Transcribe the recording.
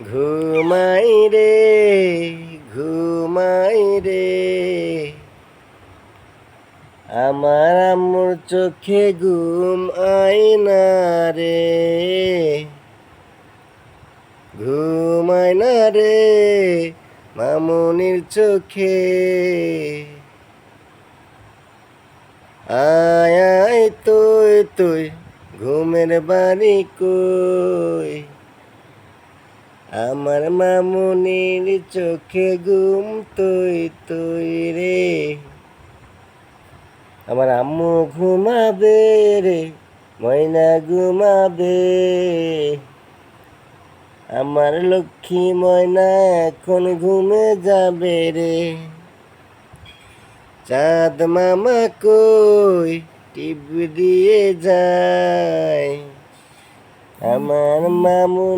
ঘুমাই রে ঘুমাই রে, আমার আম্মুর চোখে ঘুম আয় না রে, ঘুমায় না রে মামুনির চোখে। আয় আয় তুই তুই ঘুমের বাড়ি কই, আমার মামুনির চোখে ঘুম তুই তুই রে। আমার আম্মু ঘুমাবে রে, ময়না ঘুমাবে, আমার লক্ষ্মী ময়না এখন ঘুমে যাবে রে। চাঁদ মামা কই টিপ দিয়ে যায়, আমার মামুন